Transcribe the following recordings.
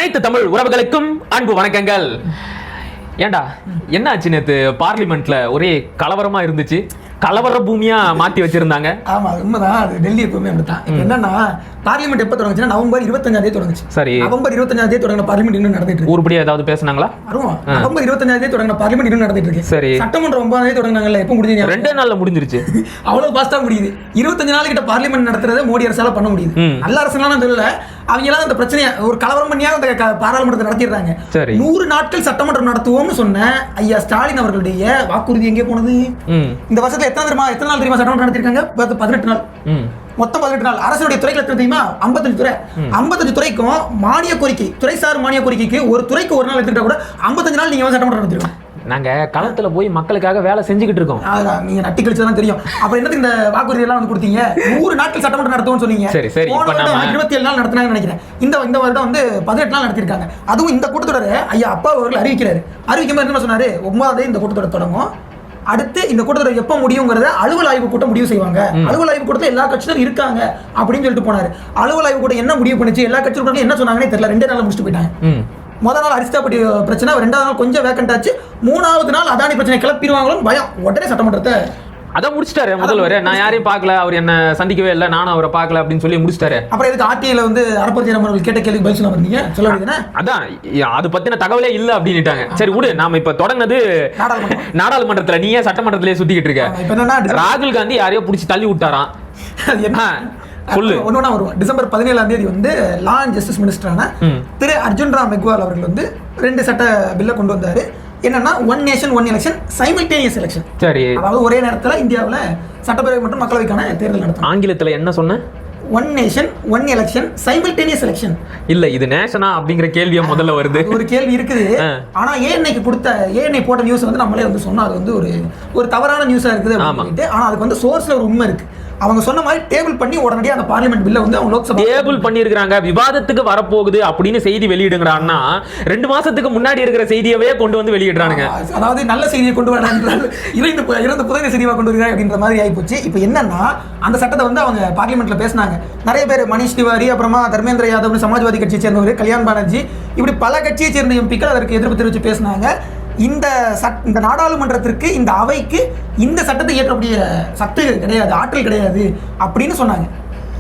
அனைத்து தமிழ் உறவுகளுக்கும் அன்பு வணக்கங்கள். ஏண்டா என்ன ஆச்சு நேத்து பார்லிமெண்ட்ல ஒரே கலவரமா இருந்துச்சு, கலவர பூமியா மாத்தி வச்சிருந்தாங்க. ஆமா உண்மைதான், அது டெல்லி எப்பவுமே அப்படித்தான். என்னன்னா பார்லிமெண்ட் எப்ப தொடங்குச்சுன்னா நவம்பர் 25 தொடங்குச்சு. சரி, நவம்பர் 25 தொடங்கின பார்லிமெண்ட் இன்னும் நடந்துட்டு இருக்கு. உருப்படியா ஏதாவது பேசுனாங்களா? நவம்பர் 25 தொடங்கின பார்லிமெண்ட் இன்னும் நடந்துட்டு இருக்கு. சரி, சட்டமன்றம் 9 தொடங்கினாங்கல்ல, எப்ப முடிஞ்சு? 2 நாள்ல முடிஞ்சிருச்சு. அவ்வளவு பாஸ்டா முடியுது. 25 நாள் கிட்ட பார்லிமெண்ட் நடத்துறத மோடி அரசால பண்ண முடியுது. நல்ல அரசாங்கம் தெரியல, அவங்க எல்லாம் அந்த பிரச்சனையை ஒரு கலவரம் பண்ணியா அந்த பாராளுமன்றத்தை நடத்திடுறாங்க. 100 நாட்கள் சட்டமன்றம் நடத்துவோம்னு சொன்ன ஐயா ஸ்டாலின் அவர்களுடைய வாக்குறுதி எங்கே போனது? இந்த வருஷத்துல எத்தனை நாள் தெரியுமா சட்டமன்றம் நடத்திருக்காங்க? 18 நாள். மொத்தம் 18 நாள். அரசுடைய துறைகள் எத்தனை தெரியுமா? 55 துறை. 55 துறைக்கும் மானிய கோரிக்கை, துறைசார் மானிய கோரிக்கைக்கு ஒரு துறைக்கு ஒரு நாள் எடுத்துக்கிட்டா கூட 55 நாள் நீங்க சட்டமன்றம் நடத்திருக்கோம். நாங்க களத்துல போய் மக்களுக்காக வேலை செஞ்சுக்கிட்டு இருக்கோம். நீங்க நட்டி கழிச்சதான் தெரியும். அப்புறம் என்னது இந்த வாக்குறுதி எல்லாம் வந்து கொடுத்தீங்க? 100 நாட்கள் சட்டமன்றம் நடத்துவோம்னு சொன்னீங்க. சரி சரி, 27 நாள் நடத்தினாங்கன்னு நினைக்கிறேன். இந்த வருடம் வந்து 18 நாள் நடத்திருக்காங்க. அதுவும் இந்த கூட்டத்தொடர் ஐயா அப்பா அவர்கள் அறிவிக்கிறாரு. அறிவிக்கும் போது என்ன சொன்னாரு? 9 இந்த கூட்டத்தொடர் தொடங்கும், அடுத்து இந்த கூட்டத்தொடர் எப்ப முடியுங்கிறத அலுவல் ஆய்வு கூட்டம் முடிவு செய்வாங்க. அலுவல் ஆய்வு கூட்டத்தில் எல்லா கட்சியும் இருக்காங்க அப்படின்னு சொல்லிட்டு போனாரு. அலுவல் ஆய்வு கூட்டம் என்ன முடிவு பண்ணுச்சு, எல்லா கட்சியும் என்ன சொன்னாங்கன்னே தெரியல. 2 நாள் முடிச்சுட்டு போயிட்டாங்க. முதல் நாள் அரிஸ்டாபட்டி பிரச்சனை, 2வது நாள் கொஞ்சம் வேக்கண்ட் ஆச்சு, 3வது நாள் அதானி பிரச்சனை கிளப்பிடுவாங்களும் பயம். உடனே சட்டமன்றத்தை அதான் முடிச்சிட்டாரு முதல்வர். நான் யாரையும் பார்க்கல, அவர் என்ன சந்திக்கவே இல்லை, நானும் அவரை பார்க்கல அப்படின்னு சொல்லி முடிச்சிட்டாரு. அப்புறம் இதுக்கு ஆர்டிஐல வந்து அரப்பதி அவர்கள் கேட்ட கேள்வி பதில் சொல்ல வந்தீங்க, சொல்ல வேண்டியதுனா அதான் அது பத்தின தகவலே இல்ல அப்படின்னுட்டாங்க. சரி விடு, நாம இப்ப தொடங்கினது நாடாளுமன்றத்துல, நீ ஏன் சட்டமன்றத்திலேயே சுத்திக்கிட்டு இருக்க? ராகுல் காந்தி யாரையோ பிடிச்சி தள்ளி விட்டாராம். சொல்லு. ஒன்னொன்னா வருவோம். டிசம்பர் 17 வந்து லா அண்ட் ஜஸ்டிஸ் மினிஸ்டரான திரு அர்ஜுன் ராம் மெக்வால் அவர்கள் வந்து 2 சட்ட பில்ல கொண்டு வந்தாரு. என்னன்னா one nation one election, simultaneous election. சரி, அதாவது ஒரே நேரத்தில் இந்தியாவில் சட்டப்பேரவை மற்றும் மக்களவைக்கான தேர்தல் நடத்தும். ஆங்கிலத்தில் என்ன சொன்ன? One nation one election, simultaneous election. இல்ல இது நேஷனா அப்படிங்கிற கேள்வியா முதல்ல வருது. ஒரு கேள்வி இருக்குது. ஆனா ஏஎன்ஐ போட்ட நியூஸ் வந்து நம்மளே வந்து சொன்னா அது வந்து ஒரு தவறான நியூஸா இருக்குது அப்படின்ட்டு. ஆனா அதுக்கு வந்து சோர்ஸ்ல ஒரு உண்மை இருக்கு. அவங்க சொன்ன மாதிரி டேபிள் பண்ணி உடனடியாக அந்த பார்லிமெண்ட் பில்ல வந்து அவங்க லோக்சபா டேபிள் பண்ணியிருக்காங்க. விவாதத்துக்கு வரப்போகுது அப்படின்னு செய்தி வெளியிடுங்கறான்னா 2 மாசத்துக்கு முன்னாடி இருக்கிற செய்தியவே கொண்டு வந்து வெளியிடுறானுங்க. அதாவது நல்ல செய்தியை கொண்டு வராங்க, இறந்த புதிய செய்தியை கொண்டு வருகிறாங்க அப்படின்ற மாதிரி ஆயிப்போச்சு. இப்போ என்னன்னா அந்த சட்டத்தை வந்து அவங்க பார்லிமெண்ட்ல பேசினாங்க. நிறைய பேர், மணிஷ் திவாரி, அப்புறமா தர்மேந்திர யாதவ், சமாஜ்வாதி கட்சியை சேர்ந்தவர், கல்யாண் பானர்ஜி, இப்படி பல கட்சியை சேர்ந்த எம்பிக்கள் அதற்கு எதிர்ப்பு தெரிவித்து பேசினாங்க. இந்த நாடாளுமன்றத்திற்கு, இந்த அவைக்கு இந்த சட்டத்தை இயற்றக்கூடிய சக்தி கிடையாது, ஆற்றல் கிடையாது அப்படின்னு சொன்னாங்க.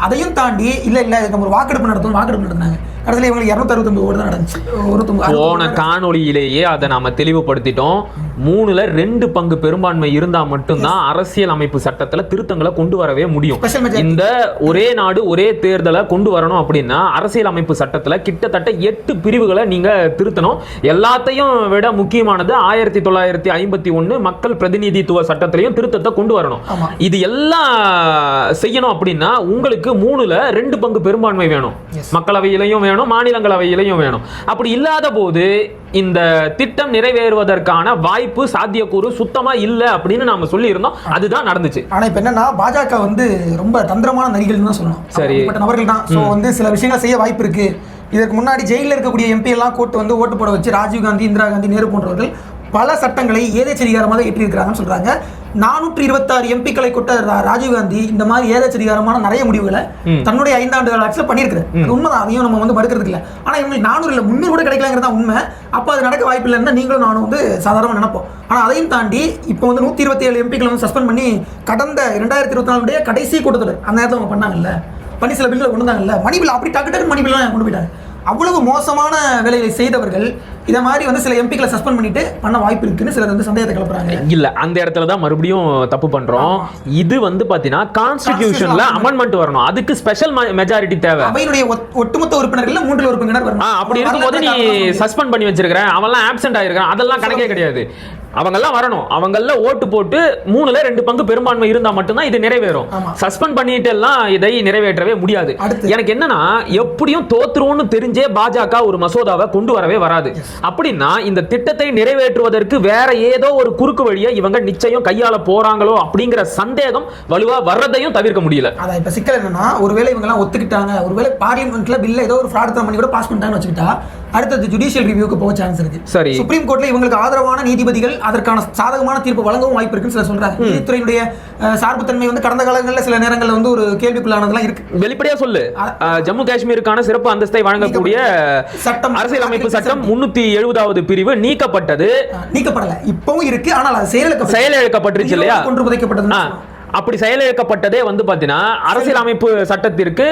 அதையும் தாண்டி இல்ல நம்ம ஒரு வாக்கெடுப்பு நடத்தினாங்க. கடைசியில் இவங்களுக்கு 269 ஓட்டு தான் நடந்துச்சு. போன காணொலியிலேயே அதை நாம தெளிவுபடுத்திட்டோம். 3ல் 2 பங்கு பெரும்பான்மை இருந்தா மட்டும்தான் அரசியல் அமைப்பு சட்டத்துல திருத்தங்களை கொண்டு வரவே முடியும். இந்த ஒரே நாடு ஒரே தேர்தலை கொண்டு வரணும் அப்படின்னா அரசியல் அமைப்பு சட்டத்துல கிட்டத்தட்ட 8 பிரிவுகளை நீங்க திருத்தணும். எல்லாத்தையும் விட முக்கியமானது 1951 மக்கள் பிரதிநிதித்துவ சட்டத்திலையும் திருத்தத்தை கொண்டு வரணும். இது எல்லாம் செய்யணும் அப்படின்னா உங்களுக்கு 3ல் 2 பங்கு பெரும்பான்மை வேணும். மக்களவையிலையும் வேணும், மாநிலங்களவையிலையும் வேணும். அப்படி இல்லாத போது இந்த திட்டம் நிறைவேறுவதற்கான வாய்ப்பு, சாத்தியக்கூறு சுத்தமா இல்ல அப்படின்னு நாம சொல்லி இருந்தோம். அதுதான் நடந்துச்சு. ஆனா இப்ப என்னன்னா பாஜக வந்து ரொம்ப தந்திரமான நரிகள் தான் சொல்லணும். சரி, நபர்கள் தான். சோ வந்து சில விஷயங்கள் செய்ய வாய்ப்பு இருக்கு. இதற்கு முன்னாடி ஜெயிலில் இருக்கக்கூடிய எம்பி எல்லாம் கூட்டு வந்து ஓட்டு போட வச்சு ராஜீவ் காந்தி, இந்திரா காந்தி, நேரு போன்றவர்கள் பல சட்டங்களை ஏதேச்சதிகாரமாக ஏற்றிருக்கிறாங்கன்னு சொல்றாங்க. 426 எம்பிக்களை கொண்ட ராஜீவ் காந்தி இந்த மாதிரி ஏதேச்சதிகாரமான நிறைய முடிவுகளை தன்னுடைய 5 ஆண்டு ஆட்சியில் பண்ணியிருக்கிறார். உண்மைதான், அதையும் நம்ம வந்து மறுக்கிறது இல்லை. ஆனா இவங்களுக்கு 400 இல்லை 300 கூட கிடைக்கலங்கிறதா உண்மை. அப்ப அது நடக்க வாய்ப்பு இல்லைன்னா நீங்களும் நானும் வந்து சாதாரணமாக நினைப்போம். ஆனா அதையும் தாண்டி இப்போ வந்து 127 எம்பிக்களை வந்து சஸ்பெண்ட் பண்ணி கடந்த 2024 கடைசி கூட்டத்தொடர் அந்த நேரத்தில் அவங்க பண்ணாங்கல்ல, பண்ணி சில பில்களை கொண்டு வந்தாங்கல்ல, மணி பில் அப்படி டக்கு மணி பில்லாம் கொண்டு போயிட்டாங்க. அவ்வளவு மோசமான வேலைகளை செய்தவர்கள் இதை மாதிரி வந்து சில எம்பிக்களை சஸ்பெண்ட் பண்ணிட்டு பண்ண வாய்ப்பு இருக்குன்னு சிலர் வந்து சந்தேகத்தை கிளப்புறாங்க. இல்ல அந்த இடத்துல தான் மறுபடியும் தப்பு பண்றோம். இது வந்து பாத்தீங்கன்னா கான்ஸ்டிடியூஷன்ல அமெண்ட்மென்ட் வரணும். அதுக்கு ஸ்பெஷல் மெஜாரிட்டி தேவை. அவையினுடைய ஒட்டுமொத்த உறுப்பினர்கள்ல 3 உறுப்பினர் வரணும். அப்படி இருக்கும்போது நீ சஸ்பெண்ட் பண்ணி வச்சிருக்கிற, அவன்லாம் ஆப்சென்ட் ஆயிருக்கான், அதெல்லாம் கணக்கே கிடையாது. அவங்கெல்லாம் வரணும். அவங்கள ஓட்டு போட்டு 3ல் 2 பங்கு பெரும்பான்மை இருந்தா மட்டும்தான் இது நிறைவேறும். சஸ்பெண்ட் பண்ணிட்டு எல்லாம் இதை நிறைவேற்றவே முடியாது. எனக்கு என்னன்னா எப்படியும் தோத்துருவோம்னு தெரிஞ்சே பாஜக ஒரு மசோதாவை கொண்டு வரவே வராது. அப்படின்னா இந்த திட்டத்தை நிறைவேற்றுவதற்கு வேற ஏதோ ஒரு குறுக்கு வழியை இவங்க நிச்சயம் கையாள போறாங்களோ அப்படிங்கிற சந்தேகம் வலுவா வர்றதையும் தவிர்க்க முடியல. அதான் இப்ப சிக்கல் என்னன்னா, ஒருவேளை இவங்க எல்லாம் ஒத்துக்கிட்டாங்க, ஒருவேளை பார்லிமெண்ட்ல பில்ல ஏதோ ஒரு ஃப்ராட் பண்ணி கூட பாஸ் பண்ணிட்டாங்கன்னு வச்சுக்கிட்டா அடுத்தது ஜுடிஷியல் ரிவ்யூக்கு போக சான்ஸ் இருக்கு. சரி, சுப்ரீம் கோர்ட்ல இவங்களுக்கு ஆதரவான நீதிபதிகள் அதற்கான சாதகமான தீர்ப்பு வழங்கவும் வாய்ப்பு இருக்குன்னு சில சொல்றாங்க. நீதித்துறையினுடைய சார்புத்தன்மை வந்து கடந்த காலங்களில் சில நேரங்களில் வந்து ஒரு கேள்விக்குள்ளானதெல்லாம் இருக்கு. வெளிப்படையா சொல்லு, ஜம்மு காஷ்மீருக்கான சிறப்பு அந்தஸ்தை வழங்கக்கூடிய சட்டம், அரசியலமைப்பு சட்டம் 370வது பிரிவு நீக்கப்படல, இப்பவும் இருக்கு. ஆனால் அது செயலிழக்கப்பட்டுருச்சு இல்லையா, கொண்டு புதைக்கப்பட்டது. அப்படி செயலிழக்கப்பட்டதே வந்து பாத்தீங்கன்னா அரசியலமைப்பு சட்டத்திற்கு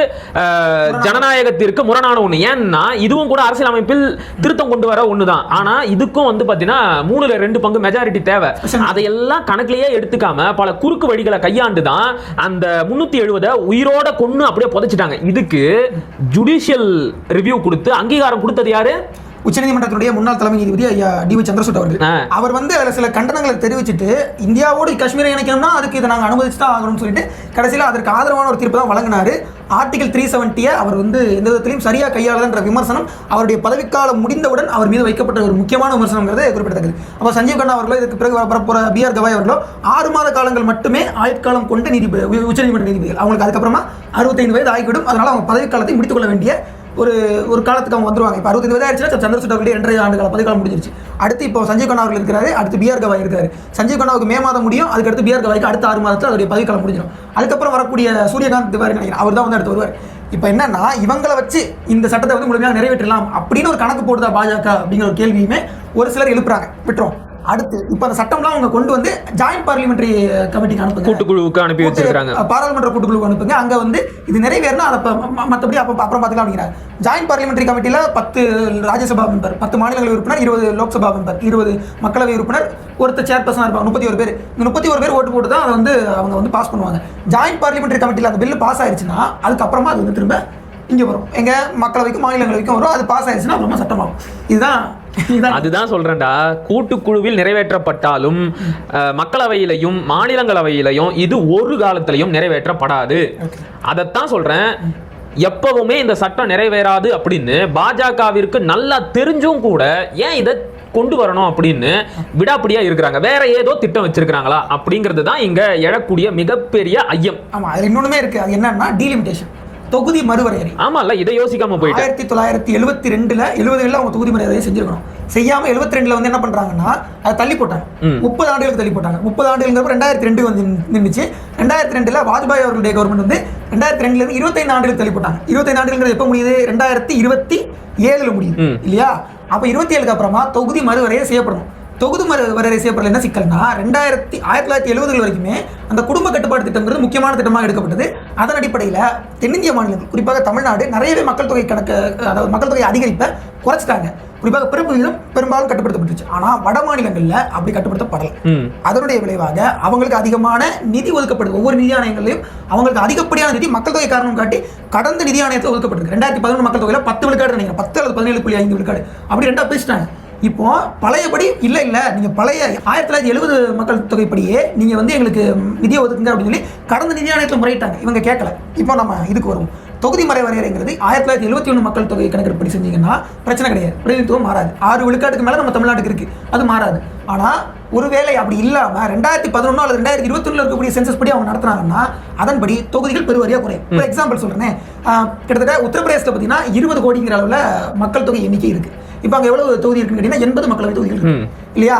ஜனநாயகத்திற்கு முரணான ஒண்ணு. ஏன்னா இதுவும் கூட அரசியலமைப்பில் திருத்தம் கொண்டு வர ஒண்ணுதான். ஆனா இதுக்கும் வந்து பாத்தீங்கன்னா 3/2 பங்கு மெஜாரிட்டி தேவை. அதையெல்லாம் கணக்கிலேயே எடுத்துக்காம பல குறுக்கு வழிகளை கையாண்டு தான் அந்த 370 உயிரோட கொன்னு அப்படியே புதைச்சிட்டாங்க. இதுக்கு ஜுடிஷியல் ரிவ்யூ கொடுத்து அங்கீகாரம் கொடுத்தது யாரு? உச்சநீதிமன்றத்துடைய முன்னாள் தலைமை நீதிபதி ஐயா டி வி சந்திரசூட் அவர்கள். அவர் வந்து அதில் சில கண்டனங்களை தெரிவிச்சுட்டு இந்தியாவோடு காஷ்மீரை இணைக்கணும்னா அதுக்கு இதை நாங்கள் அனுமதிச்சு தான் ஆகணும்னு சொல்லிட்டு கடைசியில் அதற்கு ஆதரவான ஒரு தீர்ப்பு தான் வழங்கினார். ஆர்டிகல் 370 அவர் வந்து எந்த விதத்திலையும் சரியாக கையாளதுன்ற விமர்சனம் அவருடைய பதவிக்காலம் முடிந்தவுடன் அவர் மீது வைக்கப்பட்ட ஒரு முக்கியமான விமர்சனங்கிறது குறிப்பிடத்தக்கது. அப்போ சஞ்சீவ் கண்ணா அவர்களோ இதுக்கு பிறகு வரப்போற BR கவாய் அவர்களோ 6 மாத காலங்கள் மட்டுமே ஆயுட்காலம் கொண்ட உச்சநீதிமன்ற நீதிபதிகள். அவங்களுக்கு அதுக்கப்புறமா 65 வயது ஆகிவிடும். அதனால அவங்க பதவிக்காலத்தை முடித்துக் கொள்ள வேண்டிய ஒரு காலத்துக்கு அவங்க வந்துருவாங்க. இப்போ 65 வயது ஆயிடுச்சுன்னா சந்திரசூட் அவர்களுடைய 2.5 ஆண்டுகால பதவிக்காலம் முடிஞ்சிருச்சு. அடுத்து இப்போ சஞ்சீவ் கண்ணா அவர்கள் இருக்கிறாரு, அடுத்து BR கவாய் இருக்காரு. சஞ்சீவ் கண்ணாவுக்கு மே மாதம் முடியும், அதுக்கடுத்து BR கவாய்க்கு அடுத்த 6 மாதத்தில் அதோடைய பதவிக்காலம் முடிஞ்சிடும். அதுக்கப்புறம் வரக்கூடிய சூரியகாந்த் திவாரி நினைக்கிறேன், அவர் தான் வந்து அடுத்து வருவார். இப்போ என்னன்னா இவங்களை வச்சு இந்த சட்டத்தை வந்து முழுமையாக நிறைவேற்றலாம் அப்படின்னு ஒரு கணக்கு போடுதா பாஜக அப்படிங்கிற ஒரு கேள்வியுமே ஒரு சிலர் எழுப்புறாங்க. விட்டுரும். அடுத்து இப்போ அந்த சட்டம்லாம் அவங்க கொண்டு வந்து ஜாயின்ட் பார்லிமெண்டரி கமிட்டிக்கு அனுப்புங்க, கூட்டுக்குழுவுக்கு அனுப்பி வச்சிருக்காங்க, பாராளுமன்ற கூட்டுக்குழுவுக்கு அனுப்புங்க. அங்கே வந்து இது நிறைவேறினா அதை மற்றபடி அப்புறம் பார்த்துக்கலாம் அப்படிங்கிறாங்க. ஜாயின்ட் பார்லிமெண்டரி கமிட்டியில் 10 ராஜ்யசபா மெம்பர், 10 மாநிலங்களவை உறுப்பினர், 20 லோக்சபா மெம்பர், 20 மக்களவை உறுப்பினர், ஒருத்தர் சேர்பர்சனாக இருப்பாங்க. 31 பேர். இந்த 31 பேர் ஓட்டு போட்டு தான் அதை வந்து அவங்க வந்து பாஸ் பண்ணுவாங்க. ஜாயின்ட் பார்லிமெண்டரி கமிட்டியில் அந்த பில்லு பாஸ் ஆயிடுச்சுன்னா அதுக்கப்புறமா அது வந்து திரும்ப இங்கே வரும், எங்க மக்களவைக்கும் மாநிலங்களவைக்கும் வரும். அது பாஸ் ஆயிடுச்சுன்னா அப்புறமா சட்டமாகும். அதுதான் சொல்றேன்டா, கூட்டுக்குழுவில் நிறைவேற்றப்பட்டாலும் மக்களவையிலையும் மாநிலங்களவையிலையும் இது ஒரு காலத்திலையும் நிறைவேற்றப்படாது. அதைத்தான் சொல்றேன். எப்பவுமே இந்த சட்டம் நிறைவேறாது அப்படின்னு பாஜகவிற்கு நல்லா தெரிஞ்சும் கூட ஏன் இதை கொண்டு வரணும் அப்படின்னு விடாப்பிடியா இருக்கிறாங்க. வேற ஏதோ திட்டம் வச்சிருக்காங்களா அப்படிங்கிறது தான் இங்க எழக்கூடிய மிகப்பெரிய ஐயம். ஆமா, அது இன்னொன்னுமே இருக்கு. அது என்னன்னா டீலிமிட்டேஷன், தொகுதி மறுவரையறை. ஆமால, இதை யோசிக்காம போயிட்டு 1972ல 70ல அவங்க தொகுதி மறுவரையை செஞ்சிருக்கணும். செய்யாம 72ல வந்து என்ன பண்றாங்கன்னா அதை தள்ளி போட்டாங்க. 30 ஆண்டுகளுக்கு தள்ளி போட்டாங்க. 30 ஆண்டுகளுக்கு 2002 வந்து நின்றுச்சு. 2002ல வாஜ்பாய் அவர்களுடைய கவர்மெண்ட் வந்து 2002ல இருந்து 25 ஆண்டுகளுக்கு தள்ளி போட்டாங்க. 25 ஆண்டுகள் எப்ப முடியுது? 2027ல முடியுது இல்லையா? அப்ப 27க்கு அப்புறமா தொகுதி மறுவரையை செய்யப்படணும். தொகுதி மறுவரையறை செய்யப்படல. என்ன சிக்கல்னா 1970 வரைக்குமே அந்த குடும்ப கட்டுப்பாடு திட்டம்ங்கிறது முக்கியமான திட்டமாக எடுக்கப்பட்டது. அதன் அடிப்படையில் தென்னிந்திய மாநிலங்கள், குறிப்பாக தமிழ்நாடு, நிறையவே மக்கள் தொகை அதாவது மக்கள் தொகை அதிகரிப்பை குறைச்சிட்டாங்க. குறிப்பாக பிறப்பு விகிதம் பெரும்பாலும் கட்டுப்படுத்தப்பட்டுச்சு. ஆனால் வட மாநிலங்களில் அப்படி கட்டுப்படுத்தப்படலை. அதனுடைய விளைவாக அவங்களுக்கு அதிகமான நிதி ஒதுக்கப்படுது. ஒவ்வொரு நிதி ஆணையங்களையும் அவங்களுக்கு அதிகப்படியான நிதி மக்கள் தொகை காரணம் காட்டி கடந்த நிதி ஆணையத்தில் ஒதுக்கப்பட்டிருக்கு. 2011 மக்கள் தொகையில் 10 விழுக்காடு நினைக்கிறேன், 10 அல்லது 17.5 விழுக்காடு அப்படி 2 பிரிச்சிட்டாங்க. இப்போ பழையபடி இல்லை நீங்கள் பழைய 1970 மக்கள் தொகைப்படியே நீங்கள் வந்து எங்களுக்கு நிதியை ஒதுக்குங்க அப்படின்னு சொல்லி கடந்த நிதி ஆணையத்தில் முறையிட்டாங்க. இவங்க கேட்கல. இப்போ நம்ம இதுக்கு வரும். தொகுதி மறுவரையறைங்கிறது 1971 மக்கள் தொகை கணக்கெடுப்படி செஞ்சீங்கன்னா பிரச்சனை கிடையாது, பிரதிநிதித்துவம் மாறாது. 6 விழுக்காட்டுக்கு மேலே நம்ம தமிழ்நாட்டுக்கு இருக்கு, அது மாறாது. ஆனால் ஒருவேளை அப்படி இல்லாமல் 2011 அல்லது 2021 இருக்கக்கூடிய சென்சஸ் படி அவங்க நடத்துனாங்கன்னா அதன்படி தொகுதிகள் பெருவாரியாக குறையும். ஒரு எக்ஸாம்பிள் சொல்றேன். கிட்டத்தட்ட உத்தரப்பிரதேசத்தில் பார்த்தீங்கன்னா 20 கோடிங்கிற அளவில் மக்கள் தொகை எண்ணிக்கை இருக்கு. இப்போ அங்கே எவ்வளவு தொகுதி இருக்குன்னு கேட்டீங்கன்னா 80 மக்களவை தொகுதிகள் இருக்கு இல்லையா?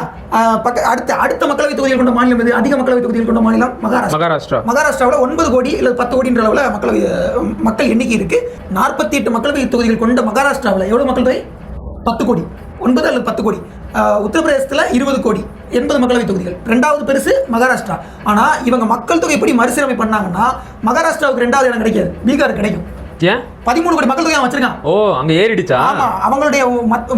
அடுத்த மக்களவை தொகுதிகள் கொண்ட மாநிலம் எது? அதிக மக்களவை தொகுதிகள் கொண்ட மாநிலம் மகாராஷ்டிரா. மகாராஷ்டிராவில் 9 கோடி இல்லை 10 கோடின்ற அளவில் மக்கள் எண்ணிக்கை இருக்கு. 48 மக்களவை தொகுதிகள் கொண்ட மகாராஷ்டிராவில் எவ்வளவு மக்கள் தொகை? 10 கோடி, 9 அல்லது 10 கோடி. உத்தரப்பிரதேசத்தில் 20 கோடி, 80 மக்களவை தொகுதிகள். 2வது பெருசு மகாராஷ்டிரா. ஆனா இவங்க மக்கள் தொகை எப்படி மறுசீரமை பண்ணாங்கன்னா மகாராஷ்டிராவுக்கு 2வது இடம் கிடைக்காது, பீகார் கிடைக்கும். 13 கோடி மக்கள் தொகை வச்சிருக்கான். ஓ, அங்க ஏறிடுச்சா? ஆமா, அவங்களுடைய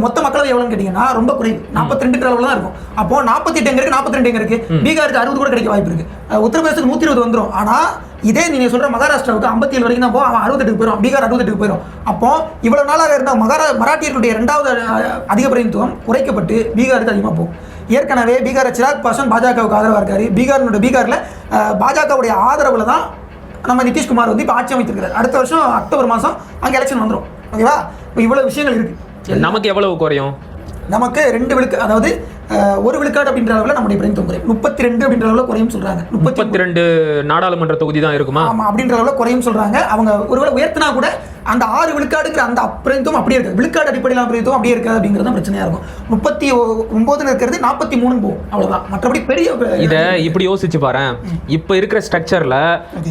மொத்த மக்களவை எவ்வளவுன்னு கேட்டீங்கன்னா ரொம்ப குறைவு, 42 அளவுல தான் இருக்கும். அப்போ 48 எங்க இருக்கு, 42 எங்க இருக்கு? பீகாருக்கு 60 கூட கிடைக்க வாய்ப்பு இருக்கு. உத்தரப்பிரதேசத்துக்கு 120 வந்துடும். ஆனா இதே நீங்க சொல்ற மகாராஷ்டிராவுக்கு 57 வரைக்கும் தான் அவன் 68க்கு போயிடும், பீகார் 68க்கு போயிடும். அப்போ இவ்வளவு நாளாக இருந்த மராட்டியர்களுடைய 2வது அதிக பிரதிநிதித்துவம் குறைக்கப்பட்டு பீகாருக்கு அதிகமா போகும். ஏற்கனவே பீகார் சிராக் பாஸ்வான் பாஜகவுக்கு ஆதரவா இருக்காரு. பீகார்ல பாஜகவுடைய ஆதரவுல தான் நம்ம நிதிஷ்குமார் வந்து இப்போ ஆட்சி அமைத்திருக்கிறார். அடுத்த வருஷம் அக்டோபர் மாதம் அங்கே எலெக்ஷன் வந்துடும். ஓகேவா? இப்போ இவ்வளவு விஷயங்கள் இருக்கு. நமக்கு எவ்வளவு குறையும்? நமக்கு 2 விழுக்கு, அதாவது 1 விழுக்காடு அப்படின்ற அளவில் நம்முடைய பிரதிநிதித்துவம் குறையும். 32 அப்படின்ற அளவில் குறையும் சொல்றாங்க. 32 நாடாளுமன்ற தொகுதி தான் இருக்குமா? ஆமா, அப்படின்ற அளவில் குறையும் சொல்றாங்க. அவங்க ஒருவேளை உயர்த்தினா கூட அந்த 6 விழுக்காடுங்கிற அந்த பிரதிநிதித்துவம் அப்படியே இருக்காது. விழுக்காடு அடிப்படையிலான பிரதிநிதித்துவம் அப்படியே இருக்காது அப்படிங்கிறது தான் பிரச்சனையா இருக்கும். 39 இருக்கிறது 43 போகும், அவ்வளவுதான். மற்றபடி பெரிய இதை இப்படி யோசிச்சு பாரு. இப்ப இருக்கிற ஸ்ட்ரக்சர்ல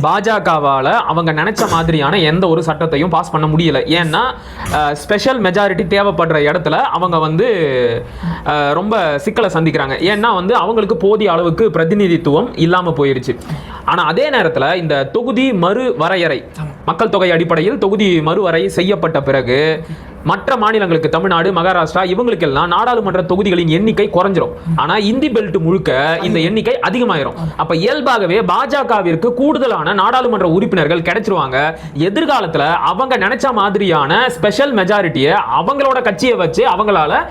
பாஜகவால அவங்க நினைச்ச மாதிரியான எந்த ஒரு சட்டத்தையும் பாஸ் பண்ண முடியல. ஏன்னா ஸ்பெஷல் மெஜாரிட்டி தேவைப்படுற இடத்துல அவங்க வந்து ரொம்ப சிக்கலை சந்திக்கிறாங்க. ஏன்னா வந்து அவங்களுக்கு போதிய அளவுக்கு பிரதிநிதித்துவம் இல்லாம போயிருச்சு. ஆனா அதே நேரத்துல இந்த தொகுதி மறு வரையறை, மக்கள் தொகை அடிப்படையில் தொகுதி மறுவரை செய்யப்பட்ட பிறகு மற்ற மாநிலங்களுக்கு, தமிழ்நாடு, மகாராஷ்டிரா, இவங்களுக்கு எல்லாம் நாடாளுமன்ற தொகுதிகளின் எண்ணிக்கை குறைஞ்சிரும். ஆனா இந்தி பெல்ட் முழுக்க இந்த எண்ணிக்கை அதிகமாயிரும். அப்ப இயல்பாகவே பாஜகவிற்கு கூடுதலான நாடாளுமன்ற உறுப்பினர்கள் கிடைச்சிருவாங்க. எதிர்காலத்துல அவங்க நினைச்ச மாதிரியான ஸ்பெஷல் மெஜாரிட்டியை அவங்களோட கட்சியை வச்சு அவங்களால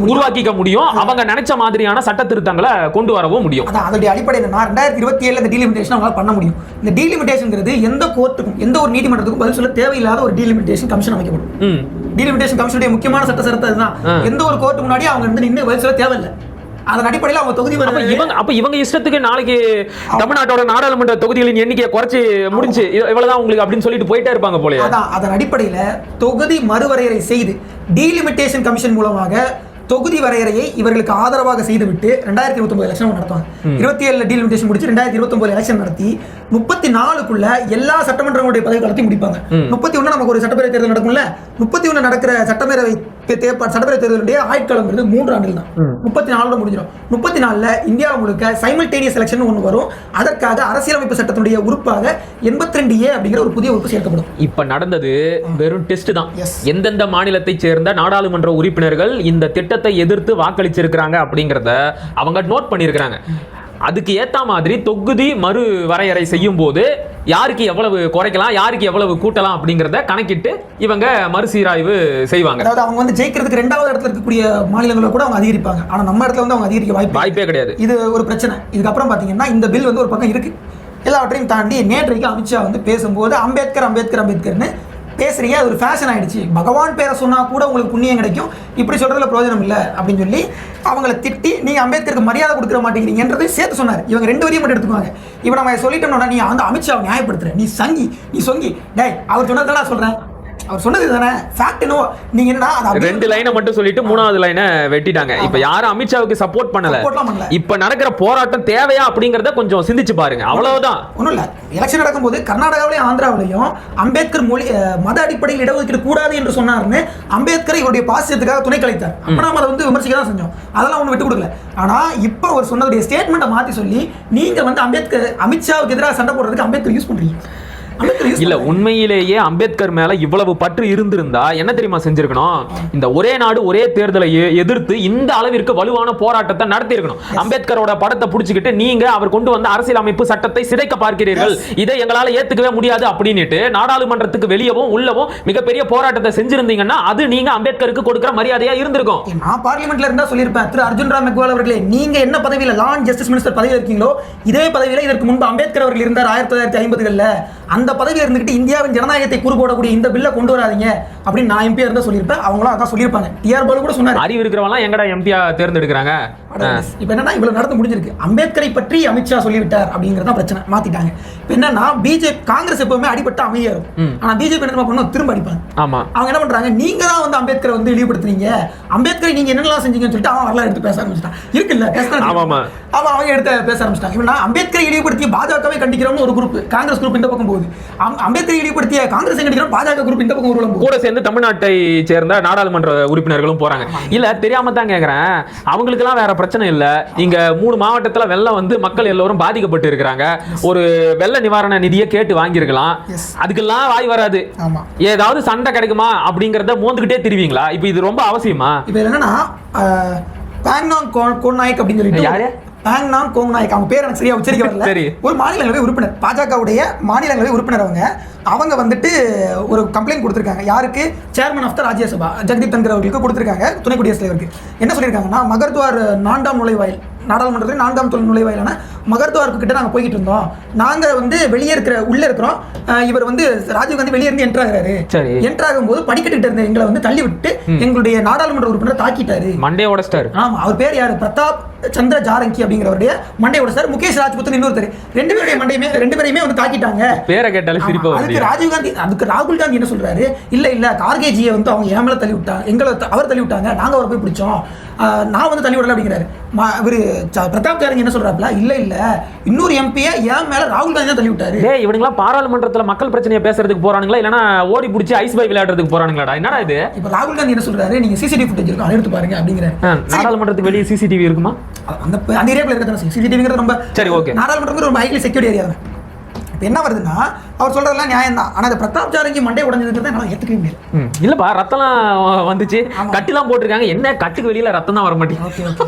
உருவாக்கிக்க முடியும். அவங்க நினைச்ச மாதிரியான சட்ட திருத்தங்களை கொண்டு வரவும் முடியும். அதோட அடிப்படையில் 2027 இந்த டீலிமிட்டேஷன் அவங்களால பண்ண முடியும். இந்த டீலிமிட்டேஷன்ங்கிறது எந்த கோர்ட்டுக்கும் எந்த ஒரு நீதிமன்றத்துக்கும் பதில் சொல்ல தேவையில்லாத ஒரு டீலிமிட்டேஷன் கமிஷன் அமைக்கப்படும். டீலிமிட்டேஷன் கமிஷனுடைய முக்கியமான சட்ட சரத்து அதுதான். எந்த ஒரு கோர்ட்டு முன்னாடி அவங்க வந்து நின்று பதில் சொல்ல தேவையில்லை. அதன் அடிப்படையில் அவங்க தொகுதி இவங்க இஷ்டத்துக்கு நாளைக்கு தமிழ்நாட்டோட நாடாளுமன்ற தொகுதிகளின் எண்ணிக்கையை குறைச்சு முடிஞ்சு இவ்வளவுதான் உங்களுக்கு அப்படின்னு சொல்லிட்டு போயிட்டே இருப்பாங்க போல. அதன் அடிப்படையில் தொகுதி மறுவரையறை செய்து டீலிமிட்டேஷன் கமிஷன் மூலமாக தொகுதி வரையறையை இவர்களுக்கு ஆதரவாக செய்துவிட்டு 2029 எலெக்ஷன் நடத்துவாங்க. 27 டீலிமிட்டேஷன் முடிச்சு 2029 எலெக்ஷன் நடத்தி 34க்குள்ள எல்லா சட்டமன்றங்களுடைய பதவி காலத்தையும் முடிப்பாங்க. 31 நமக்கு ஒரு சட்டப்பேரவை தேர்தல் நடக்கும்ல, 31 நடக்கிற சட்டப்பேரவை தேர்தலுடைய ஆயுட்காலம் 3 ஆண்டுகள் தான். 34 முடிஞ்சிடும். 34ல இந்தியா முழுக்க சைமல்டேனியஸ் எலெக்ஷன் ஒன்று வரும். அதற்காக அரசியலமைப்பு சட்டத்துடைய உறுப்பாக 82A அப்படிங்கிற ஒரு புதிய உறுப்பு சேர்க்கப்படும். இப்ப நடந்தது வெறும் டெஸ்ட் தான். எந்தெந்த மாநிலத்தை சேர்ந்த நாடாளுமன்ற உறுப்பினர்கள் இந்த திட்டத்தை எதிர்த்து வாக்களிச்சிருக்கிறாங்க அப்படிங்கறத அவங்க நோட் பண்ணியிருக்கிறாங்க. அதுக்கு ஏத்த மாதிரி தொகுதி மறு வரையறை செய்யும் போது யாருக்கு எவ்வளவு குறைக்கலாம், யாருக்கு எவ்வளவு கூட்டலாம் அப்படிங்கறத கணக்கிட்டு இவங்க மறுசீராய்வு செய்வாங்க. அதாவது அவங்க வந்து ஜெயிக்கிறதுக்கு 2வது இடத்துல இருக்கக்கூடிய மாநிலங்களை கூட அவங்க அதிகரிப்பாங்க. ஆனா நம்ம இடத்துல வந்து அவங்க அதிகரிக்க வாய்ப்பே கிடையாது. இது ஒரு பிரச்சனை. இதுக்கப்புறம் பாத்தீங்கன்னா இந்த பில் வந்து ஒரு பக்கம் இருக்கு. எல்லாவற்றையும் தாண்டி நேற்றைக்கு அமித்ஷா வந்து பேசும்போது அம்பேத்கர்னு பேசுறீங்க, அது ஒரு ஃபேஷன் ஆயிடுச்சு, பகவான் பேரை சொன்னா கூட உங்களுக்கு புண்ணியம் கிடைக்கும், இப்படி சொல்றதுல பிரயோஜனம் இல்லை அப்படின்னு சொல்லி அவங்கள திட்டி நீங்க அம்பேத்கருக்கு மரியாதை கொடுக்க மாட்டேங்கிறீங்கன்றதை சேர்த்து சொன்னார். இவங்க 2 வரியும் மட்டும் எடுத்துக்குவாங்க. இப்போ நம்ம சொல்லிட்டோம்னா நீ அந்த அமித்ஷாவை நியாயப்படுத்துற, நீ சொங்கி டேய் அவர் சொன்னதான் சொல்றேன், அவர் சொன்னது தானே ஃபேக்ட். நோ நீங்க என்னடா 2 லைனை மட்டும் சொல்லிட்டு 3வது லைனை வெட்டிட்டாங்க. இப்ப யாரும் அமித்ஷாவுக்கு சப்போர்ட் பண்ணல. இப்ப நடக்கிற போராட்டம் தேவையா அப்படிங்கறத கொஞ்சம் சிந்திச்சு பாருங்க. அவ்வளவுதான். ஒண்ணும் இல்ல, எலெக்ஷன் நடக்கும்போது கர்நாடகாவிலையும் ஆந்திராவிலையும் அம்பேத்கர் மொழி மத அடிப்படையில் இடஒதுக்கீடு கூடாது என்று சொன்னார்னு அம்பேத்கர் இவருடைய பாசியத்துக்காக துணை கலைத்தார். அப்ப நாம அதை வந்து விமர்சிக்க தான் செஞ்சோம். அதெல்லாம் ஒண்ணு விட்டு கொடுக்கல. ஆனா இப்ப ஒரு சொன்னதுடைய ஸ்டேட்மெண்ட்டை மாத்தி சொல்லி நீங்க வந்து அமித்ஷாவுக்கு எதிராக சண்டை போடுறதுக்கு அம்பேத்கர் யூஸ் பண்றீங்க. இல்ல, உண்மையிலேயே அம்பேத்கர் மேல இவ்வளவு பற்று இருந்திருந்தா என்ன தெரியுமா செஞ்சிருக்கணும்? இந்த ஒரே நாடு ஒரே தேர்தலை எதிர்த்து இந்த அளவிற்கு வலுவான போராட்டத்தை நடத்தி இருக்கணும். அம்பேத்கரோட படத்தை புடிச்சுக்கிட்டு நீங்க அவர் கொண்டு வந்த அரசியலமைப்பு சட்டத்தை சிதைக்க பார்க்கிறீர்கள், இதை எங்களால ஏத்துக்கவே முடியாது அப்படின்னுட்டு நாடாளுமன்றத்துக்கு வெளியவும் உள்ளவும் மிகப்பெரிய போராட்டத்தை செஞ்சிருந்தீங்கன்னா அது நீங்க அம்பேத்கருக்கு கொடுக்கிற மரியாதையா இருந்திருக்கும். நான் பார்லிமெண்ட்ல இருந்தா சொல்லியிருப்பேன், திரு அர்ஜுன் ராம் மெக்வால் அவர்களே, நீங்க என்ன பதவியில லா அண்ட் ஜஸ்டிஸ் மினிஸ்டர் பதவியில் இருக்கீங்களோ இதே பதவியில இதற்கு முன்பு அம்பேத்கர் அவர்கள் இருந்தார் 1950களில். அந்த பதவியில் இருந்துகிட்டு இந்தியாவின் ஜனநாயகத்தை கூறு போடக்கூடிய இந்த பில்லை கொண்டு வராதீங்க அப்படின்னு நான் எம்பியா இருந்தா சொல்லியிருப்பேன். அவங்களும் அதான் சொல்லியிருப்பாங்க. டிஆர் பாலு கூட சொன்னார், அறிவு இருக்கிறவங்க எங்கடா எம்பியா தேர்ந்தெடுக்கிறாங்க. இப்ப என்னன்னா இவ்வளவு நடந்து முடிஞ்சிருக்கு. அம்பேத்கரை பற்றி அமித்ஷா சொல்லிவிட்டார் அப்படிங்கறத பிரச்சனை மாத்திட்டாங்க. இப்ப என்னன்னா பிஜேபி காங்கிரஸ் எப்பவுமே அடிபட்டு அமைதியா இருக்கும். ஆனா பிஜேபி என்ன பண்ணும், திரும்ப அடிப்பாங்க. ஆமா, அவங்க என்ன பண்றாங்க, நீங்க தான் வந்து அம்பேத்கரை வந்து இழிவுபடுத்துறீங்க, அம்பேத்கரை நீங்க என்னெல்லாம் செஞ்சீங்கன்னு சொல்லிட்டு அவன் வரலாறு எடுத்து பேச ஆரம்பிச்சிட்டான். இருக்குல்ல அவங்க எடுத்து பேச ஆரம்பிச்சிட்டாங்க. இப்ப அம்பேத்கரை இழிவுபடுத்திய பாஜகவை கண்டிக்கிறோம்னு ஒரு குரூப், காங்கிரஸ் குரூப் இந்த பக்கம் போகுது. அம்பேத்கரை இழிவுபடுத்திய காங்கிரஸ் கண்டிக்கிறோம், பாஜக குரூப் இந்த பக்கம் ஊர்வலம் கூட சேர்ந்து தமிழ்நாட்டை சேர்ந்த நாடாளுமன்ற உறுப்பினர்களும் போறாங்க. இல்ல தெரியாம தான் கேக்குறேன், அவங்களுக்கு எல்லாம் வேற பிரச்சனை இல்ல. இங்க 3 மாவட்டத்துல வெள்ளம் வந்து மக்கள் எல்லோரும் பாதிக்கப்பட்டு இருக்கிறாங்க. ஒரு வெள்ள நிவாரண நிதியை கேட்டு வாங்கியிருக்கலாம். அதுக்கெல்லாம் வாய் வராது. ஏதாவது சண்டை கிடைக்குமா அப்படிங்கறத மோந்துகிட்டே திருவீங்களா? இப்ப இது ரொம்ப அவசியமா? இப்ப என்னன்னா பேங்னாங் கோநாயக் அப்படின்னு சொல்லிட்டு யாரு பேங்னாங் கோநாயக், அவங்க பேர் எனக்கு சரியா உச்சரிக்க வரல. ஒரு மாநிலங்களவை உறுப்பினர், பாஜகவுடைய மாநிலங்களவை உறுப்பினர். அவங்க வந்துட்டு ஒரு கம்ப்ளைண்ட் கொடுத்துருக்காங்க. யாருக்கு? Chairman of the Rajya Sabha Jagdeep Dhankhar அவர்களுக்கு கொடுத்துருக்காங்க, துணை குடியரசுத் தலைவருக்கு. என்ன சொல்லியிருக்காங்கன்னா, மகர்த்வார் 4ஆம் நுழைவாயில் நாடாளுமன்றத்தில் 4ஆம் தொழில் நுழைவாயிலான மகர்த்வாருக்கு கிட்ட நாங்கள் போய்கிட்டு இருந்தோம். நாங்கள் வந்து வெளியே உள்ளே இருக்கிறோம். இவர் வந்து ராஜீவ்காந்தி வெளியே இருந்து என்ட்ராகிறாரு. என்ட்ராகும் போது படிக்கட்டு இருந்த எங்களை வந்து தள்ளி விட்டு எங்களுடைய நாடாளுமன்ற உறுப்பினர் தாக்கிட்டாரு. மண்டே உடைச்சிட்டாரு. ஆமா, அவர் பேர் யாரு? பிரதாப் சந்திர ஜாரங்கி அப்படிங்கிறவருடைய மண்டே உடைச்சார். முகேஷ் ராஜ்புத் இன்னொருத்தர், ரெண்டு பேரையுமே வந்து தாக்கிட்டாங்க. பேரை கேட்டாலே சிரிப்பா வருது. அதுக்கு ராஜீவ்காந்தி, அதுக்கு ராகுல் காந்தி என்ன சொல்றாரு? இல்ல கார்கேஜியை வந்து அவங்க ஏமல தள்ளி விட்டாங்க, எங்களை அவர் தள்ளி விட்டாங்க, நாங்க அவரை போய் பிடிச்சோம், நான் வந்து தள்ளி விடல அப்படிங்கிறாரு. இவரு பிரதாப் ஜாரங்கி என்ன சொல்றாப்ல? இல்ல இன்னொரு எம்பியை ஏன் மேல ராகுல் காந்தி தான் தள்ளி விட்டாரு. இவனுங்களாம் பாராளுமன்றத்துல மக்கள் பிரச்சனையை பேசுறதுக்கு போறானுங்களா இல்லனா ஓடி பிடிச்சி ஐஸ் பை விளையாடுறதுக்கு போறானுங்களாடா? என்னடா இது? இப்ப ராகுல் காந்தி என்ன சொல்றாரு? நீங்க சிசிடிவி ஃபுட்டேஜ் இருக்கும், அதை எடுத்து பாருங்க அப்படிங்கிறாரு. நாடாளுமன்றத்துக்கு வெளியே சிசிடிவி இருக்குமா? அந்த ஏரியாக்குள்ள இருக்கிற சிசிடிவிங்கிறது ரொம்ப சரி, ஓகே. நாடாளுமன்றம் ரொம்ப ஹைலி செக்யூரிட்டி ஏரியா தான். இப்போ என்ன வருதுன்னா, அவர் சொல்றதெல்லாம் நியாயம் தான். ஆனால் பிரதாப் ஜாரங்கி மண்டே உடஞ்சதுங்கிறத என்னால் ஏற்றுக்கவே முடியல. இல்லப்பா, ரத்தம்லாம் வந்துச்சு, கட்டுலாம் போட்டிருக்காங்க. என்ன கட்டுக்கு வெளியில ரத்தம் தான் வர மாட்டேங்குது.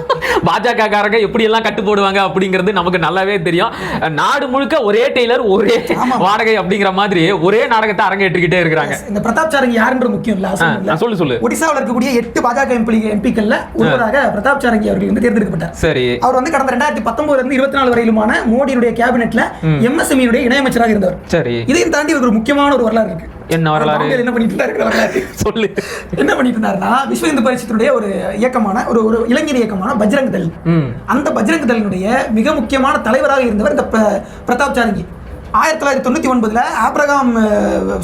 பாஜக காரங்க எப்படி எல்லாம் கட்டு போடுவாங்க அப்படிங்கிறது நமக்கு நல்லாவே தெரியும். நாடு முழுக்க ஒரே டெய்லர் ஒரே வாடகை அப்படிங்கிற மாதிரி ஒரே நாடகத்தை அரங்கேற்றிக்கிட்டே இருக்கிறாங்க. இந்த பிரதாப் ஜாரங்கி யாருன்ற முக்கியம் இல்ல. சொல்லு. ஒடிசாவில் இருக்கக்கூடிய 8 பாஜக எம்பிக்கள்ல ஒருவராக பிரதாப் ஜாரங்கி அவர்கள் வந்து தேர்ந்தெடுக்கப்பட்டார். சரி. அவர் வந்து கடந்த 2019 இருந்து 24 வரையிலுமான மோடியுடைய கேபினெட்ல எம்எஸ்எம்இ இணையமைச்சராக இருந்தவர். சரி. இதையும் தாண்டி ஒரு முக்கியமான ஒரு வரலாறு இருக்கு. என்ன வரலாறு? என்ன பண்ணிட்டு இருந்தாரு? சொல்லு. என்ன பண்ணிட்டு இருந்தாருன்னா, விஸ்வ இந்து பரிஷத்துடைய ஒரு இயக்கமான ஒரு இளைஞர் இயக்கமான பஜ்ரங் தள், அந்த பஜ்ரங் தளினுடைய மிக முக்கியமான தலைவராக இருந்தவர் இந்த பிரதாப் ஜாரங்கி. 1999 ஆப்ரகாம்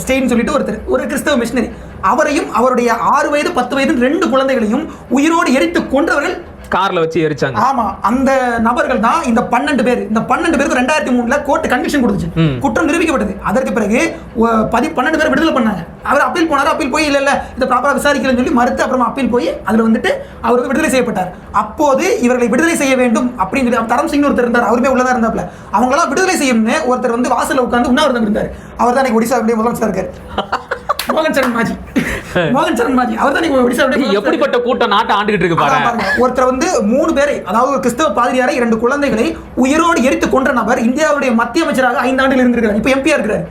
ஸ்டெயின் சொல்லிட்டு ஒரு கிறிஸ்தவ மிஷனரி, அவரையும் அவருடைய 6 வயது 10 வயது 2 குழந்தைகளையும் உயிரோடு எரித்து கொன்றவர்கள் கார்ல வச்சு எரிச்சாங்க. ஆமா, அந்த நபர்கள் தான் இந்த 12 பேர். இந்த 12 பேருக்கு 2003 கோர்ட் கன்விக்ஷன் கொடுத்துச்சு, குற்றம் நிரூபிக்கப்பட்டது. அதற்கு பிறகு 12 பேர் விடுதலை பண்ணாங்க. அவர் அப்பீல் போனார். அப்பீல் போய் இல்ல இதை ப்ராப்பரா விசாரிக்கலன்னு சொல்லி மறுத்து அப்புறமா அப்பீல் போய் அதுல வந்துட்டு அவர் வந்து விடுதலை செய்யப்பட்டார். அப்போது இவர்களை விடுதலை செய்ய வேண்டும் அப்படின்னு தரம் சிங் ஒருத்தர் இருந்தார், அவருமே உள்ளதா இருந்தாப்ல. அவங்களாம் விடுதலை செய்யணும்னு ஒருத்தர் வந்து வாசல்ல உட்கார்ந்து உண்ணாவிரதம் இருந்தார். அவர் தான் ஒடிசாவுடைய முதலமைச்சர் இருக்காரு, மோகன் சரண் மாஜி. அவர் தான் எப்படிப்பட்ட கூட்டம் நாட்டை ஆண்டுகிட்டு இருக்கு பாருங்க. ஒருத்தர் வந்து 3 பேரை, அதாவது ஒரு கிறிஸ்தவ பாதிரியாரை 2 குழந்தைகளை உயிரோடு எரித்து கொன்ற நபர் இந்தியாவுடைய மத்திய அமைச்சராக 5 ஆண்டுகள் இருந்திருக்கிறார். இப்ப எம்பியா இருக்கிறார்.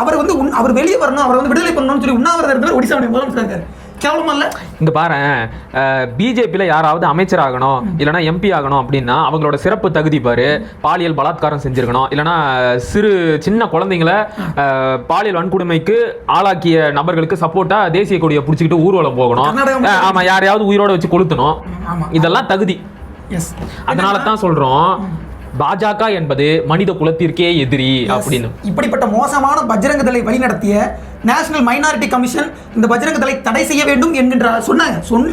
அவர் வந்து அவர் வெளியே வரணும், அவர் வந்து விடுதலை பண்ணணும்னு சொல்லி உண்ணாவிரதம் இருந்தவர் ஒடிசாவுடைய முதலமைச்சர் இருக்காரு. இங்க பாரு, பிஜேபியில யாராவது அமைச்சர் ஆகணும் இல்லனா எம்பி ஆகணும் அப்படின்னா அவங்களோட சிறப்பு தகுதி பாரு. பாலியல் பலாத்காரம் செஞ்சிருக்கணும், இல்லனா சின்ன குழந்தைங்களை பாலியல் வன்கொடுமைக்கு ஆளாக்கிய நபர்களுக்கு சப்போர்ட்டா தேசிய கொடியை பிடிச்சிக்கிட்டு ஊர்வலம் போகணும். ஆமா, யாரையாவது உயிரோட வச்சு கொளுத்தணும். இதெல்லாம் தகுதி. அதனால தான் சொல்றோம், பாஜக என்பது மனித குலத்திற்கே எதிரி அப்படின்னு. இப்படிப்பட்ட மோசமான பஜ்ரங் தளை வழிநடத்திய நேஷனல் மைனாரிட்டி கமிஷன் இந்த பஜ்ரங் தளை தடை செய்ய வேண்டும் என்கின்ற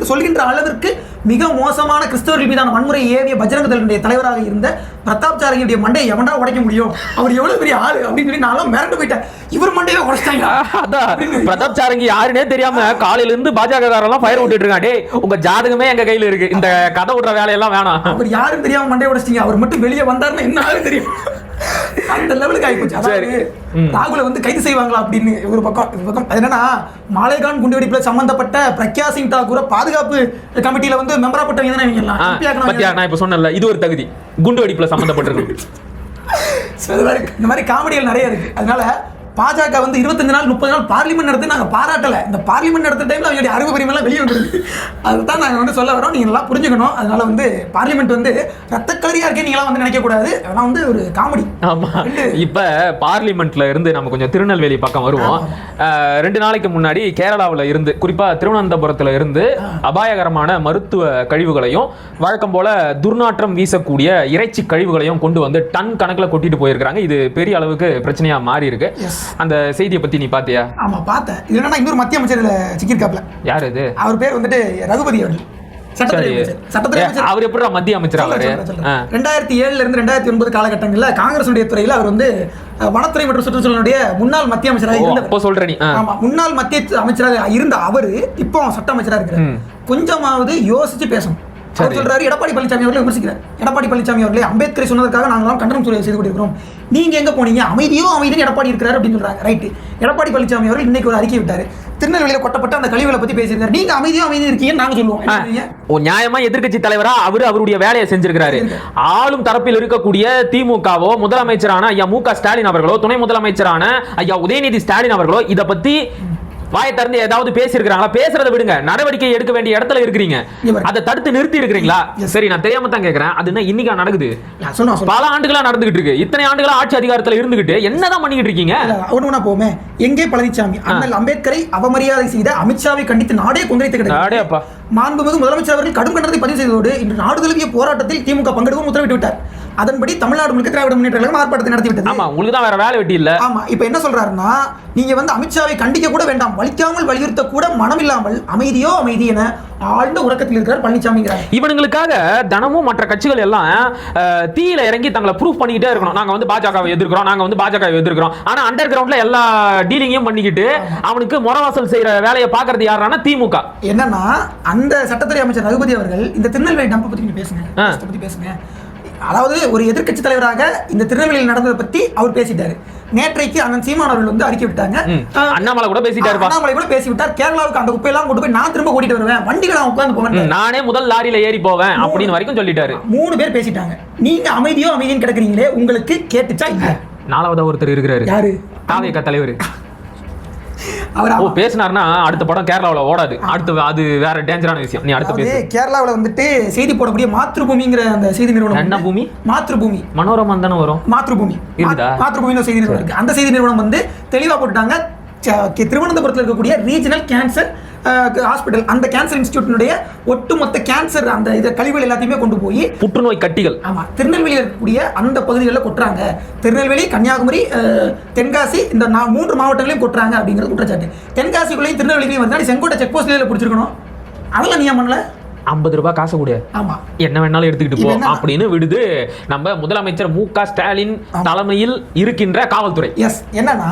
சொல்கின்ற அளவிற்கு மிக மோசமான கிறிஸ்தவர்கள் மீதான வன்முறை ஏவிய பஜ்ரங் தளுடைய தலைவராக இருந்த பிரதாப் ஜாரங்கியுடைய மண்டையை எவன்டா உடைக்க முடியும்? அவர் எவ்வளவு பெரிய ஆளு அப்படின்னு சொல்லி நான் மிரண்டு போயிட்டேன். இவர் மண்டையை உடைச்சிட்டாங்க. பிரதாப் ஜாரங்கி யாருன்னே தெரியாம காலையில இருந்து பாஜக காரெல்லாம் ஃபயர் விட்டுட்டு இருக்காங்க. டேய், உங்க ஜாதகமே எங்க கையில இருக்கு, இந்த கதை விடுற வேலையெல்லாம் வேணாம். அவர் யாரும் தெரியாம மண்டையை உடைச்சிட்டீங்க, அவர் மட்டும் வெளியே வந்தாருன்னா என்ன ஆளு தெரியும். அந்த லெவலுக்கு ஆயிப்போச்சு. அதாவது ராகுல வந்து கைது செய்வாங்களா அப்படின்னு ஒரு பக்கம். அது என்னன்னா, மாலேகான் குண்டுவெடிப்புல சம்பந்தப்பட்ட பிரக்யா சிங் தாக்கூரை பாதுகாப்பு கமிட்டியில வந்து மெம்பரா போட்டவங்க தானே இவங்க. நான் இப்ப சொன்னேன்ல, இது ஒரு தகுதி. குண்டுவெடிப்புல சம்பந்தப்பட்டிருக்கு. இந்த மாதிரி காமெடிகள் நிறைய இருக்கு. அதனால பாஜக வந்து 25 நாள் 30 நாள் பார்லிமெண்ட் நடத்தி நாங்கள் பாராட்டலை. இந்த பார்லிமெண்ட் நடத்த டைம்ல அவங்களுடைய அறிவு பெருமையெல்லாம் வெளியே வந்துருக்கு. அதுதான் நாங்கள் வந்து சொல்ல வரோம், நீங்க எல்லாம் புரிஞ்சுக்கணும். அதனால வந்து பார்லிமெண்ட் வந்து ரத்தக்கரியா இருக்கே நீங்களாம் வந்து நினைக்க கூடாது. அதெல்லாம் வந்து ஒரு காமெடி. ஆமா, இப்ப பார்லிமெண்ட்ல இருந்து நம்ம கொஞ்சம் திருநெல்வேலி பக்கம் வருவோம். 2 நாளைக்கு முன்னாடி கேரளாவில் இருந்து, குறிப்பா திருவனந்தபுரத்துல இருந்து அபாயகரமான மருத்துவ கழிவுகளையும் வழக்கம் போல துர்நாற்றம் வீசக்கூடிய இறைச்சி கழிவுகளையும் கொண்டு வந்து டன் கணக்குல கொட்டிட்டு போயிருக்காங்க. இது பெரிய அளவுக்கு பிரச்சனையா மாறி இருக்கு. அந்த செய்தியை பத்தி நீ பாத்தியா? ஆமா, பார்த்தேன். இல்லன்னா இன்னொரு மத்திய அமைச்சர் சிக்கிருக்காப்ல. யார் இது? அவர் பேர் வந்துட்டு ரகுபதி அவர்கள். அவர் எப்படி மத்திய அமைச்சர் ஆவாரு? 2007 இருந்து 2009 காலகட்டங்கள்ல காங்கிரசுடைய துறையில அவர் வந்து வனத்துறை மற்றும் சுற்றுச்சூழலுடைய முன்னாள் மத்திய அமைச்சராக இருந்தார். சொல்ற நீ? ஆமா, முன்னாள் மத்திய அமைச்சராக இருந்த அவரு இப்போ சட்ட அமைச்சராக இருக்கிறார். கொஞ்சமாவது யோசிச்சு பேசணும். அவர் சொல்றாரு, எடப்பாடி பழனிசாமி அவர்களை விமர்சிக்கிறார். எடப்பாடி பழனிசாமி அவர்களே, அம்பேத்கரை சொன்னதற்காக நாங்களாம் கண்டனம் செய்து கொண்டிருக்கிறோம், நீங்க எங்க போனீங்க? அமைதியும் எடப்பாடி இருக்கிறார் அப்படின்னு சொல்றாங்க. ரைட்டு. எடப்பாடி பழனிசாமி அவர்கள் இன்னைக்கு ஒரு அறிக்கை விட்டாரு, திருநெல்வேலியில கொட்டப்பட்ட அந்த கழிவுகளை பத்தி பேசியிருக்காரு. நீங்க அமைதியும் இருக்கீங்க நாங்க சொல்லுவோம். நியாயமா எதிர்க்கட்சி தலைவரா அவருடைய வேலையை செஞ்சிருக்கிறாரு. ஆளும் தரப்பில் இருக்கக்கூடிய திமுகவோ, முதலமைச்சரான ஐயா மு க ஸ்டாலின் அவர்களோ, துணை முதலமைச்சரான ஐயா உதயநிதி ஸ்டாலின் அவர்களோ இதை பத்தி வாயை திறந்து ஏதாவது பேசியிருக்காங்களா? பேசுறத விடுங்க, நடவடிக்கை எடுக்க வேண்டிய இடத்துல இருக்கிறீங்க, அதை தடுத்து நிறுத்தி இருக்கிறீங்களா? சரி, நான் தெரியாம தான் கேக்குறேன். அது என்ன இன்னைக்கா நடக்குது? பல ஆண்டுகளா நடந்துகிட்டு இருக்கு. இத்தனை ஆண்டுகளா ஆட்சி அதிகாரத்துல இருந்துகிட்டு என்னதான் பண்ணிக்கிட்டு இருக்கீங்க? ஒண்ணு போமே, எங்கே பழனிசாமி அண்ணல் அம்பேத்கரை அவமரியாதை செய்த அமித்ஷாவை கண்டித்து நாடே கொந்தளித்து கிடக்கு. மாண்புமிகு முதலமைச்சர் அவர்கள் கடும் கண்டனத்தை பதிவு செய்ததோடு இன்று நாடு தழுவிய போராட்டத்தில் திமுக பங்கெடுக்கவும் உத்தரவிட்டு விட்டார். அதன்படி தமிழ்நாடு முழுக்க திராவிட முன்னேற்ற கழகம் ஆர்ப்பாட்டத்தை நடத்திவிட்டது. ஆமா, உங்களுக்கு தான் வேற வேலை வெட்டி இல்ல. ஆமா, இப்போ என்ன சொல்றாருன்னா, நீங்க வந்து அமித்ஷாவை கண்டிக்க கூட வேண்டாம், வலிக்காமல் வலியுறுத்த கூட மனம் இல்லாமல் அமைதியோ அமைதி என ஆழ்ந்த உறக்கத்தில் இருக்கிறார் பழனிசாமிங்கிறார். இவனுங்களுக்காக தினமும் மற்ற கட்சிகள் எல்லாம் தீயில இறங்கி தங்களை ப்ரூஃப் பண்ணிக்கிட்டே இருக்கணும். நாங்க வந்து பாஜகவை எதிர்க்கிறோம், நாங்க வந்து பாஜகவை எதிர்க்கிறோம். ஆனா அண்டர் கிரவுண்ட்ல எல்லா டீலிங்கையும் பண்ணிக்கிட்டு அவனுக்கு முறவாசல் செய்யற வேலையை பாக்குறது யாரானா திமுக. என்னன்னா, அந்த சட்டத்துறை அமைச்சர் ரகுபதி அவர்கள் இந்த திருநெல்வேலி டம்பை பத்தி பேசுங்க. அதாவது ஒரு எதிர்க்கட்சி தலைவராக இந்த திருநெல்வேலியில் நடந்ததை பத்தி அவர் பேசிட்டாரு. நேற்றைக்கு அண்ணன் சீமான் அவர்கள் வந்து அறிக்கை விட்டாங்க. அண்ணாமலை கூட பேசிவிட்டார். கேரளாவுக்கு அந்த குப்பையெல்லாம் கொண்டு போய் நான் திரும்ப கூட்டிட்டு வருவேன், வண்டிகளை நான் உட்கார்ந்து போவேன், நானே முதல் லாரியில ஏறி போவேன் அப்படின்னு வரைக்கும் சொல்லிட்டாரு. 3 பேர் பேசிட்டாங்க. நீங்க அமைதியும் கிடக்குறீங்களே, உங்களுக்கு கேட்டுச்சா இல்ல? 4வது ஒருத்தர் இருக்கிறாரு. யாரு? தாவேகா தலைவர். அவர் பேசினார்னா அடுத்த படம் கேரளாவில் ஓடாது. அடுத்து அது வேற டேஞ்சரான விஷயம். நீ அடுத்து பேசு. கேரளாவில் வந்துட்டு செய்தி போடக்கூடிய மாத்ருபூமிங்கிற அந்த செய்தி நிறுவனம். என்ன பூமி? மாத்ருபூமி. மனோரமா தானே வரும். மாத்ருபூமி மாத்ருபூமின்னு செய்தி நிறுவனம் இருக்கு. அந்த செய்தி நிறுவனம் வந்து தெளிவா போட்டுட்டாங்க. திருவனந்தபுரத்தில் இருக்கக்கூடிய ரீஜனல் கேன்சர் ஹாஸ்பிட்டல், அந்த கேன்சர் இன்ஸ்டிடியூட்டினுடைய ஒட்டுமொத்த கேன்சர் அந்த இதை கழிவுகள் எல்லாத்தையுமே கொண்டு போய் புற்றுநோய் கட்டிகள், ஆமா, திருநெல்வேலியில் இருக்கக்கூடிய அந்த பகுதிகளில் கொட்டுறாங்க. திருநெல்வேலி, கன்னியாகுமரி, தென்காசி, இந்த 3 மாவட்டங்களையும் கொட்டுறாங்க அப்படிங்கிறது குற்றச்சாட்டு. தென்காசிக்குள்ளேயும் திருநெல்வேலியும் வந்து செங்கோட்டை செக் போஸ்ட்ல பிடிச்சிருக்கணும். அதெல்லாம் நீ பண்ணல. 50 ரூபாய் காசு கூட, ஆமா, என்ன வேணாலும் எடுத்துக்கிட்டு போ அப்படின்னு விடுது நம்ம முதலமைச்சர் மு.க. ஸ்டாலின் தலைமையில் இருக்கின்ற காவல்துறை. எஸ், என்னன்னா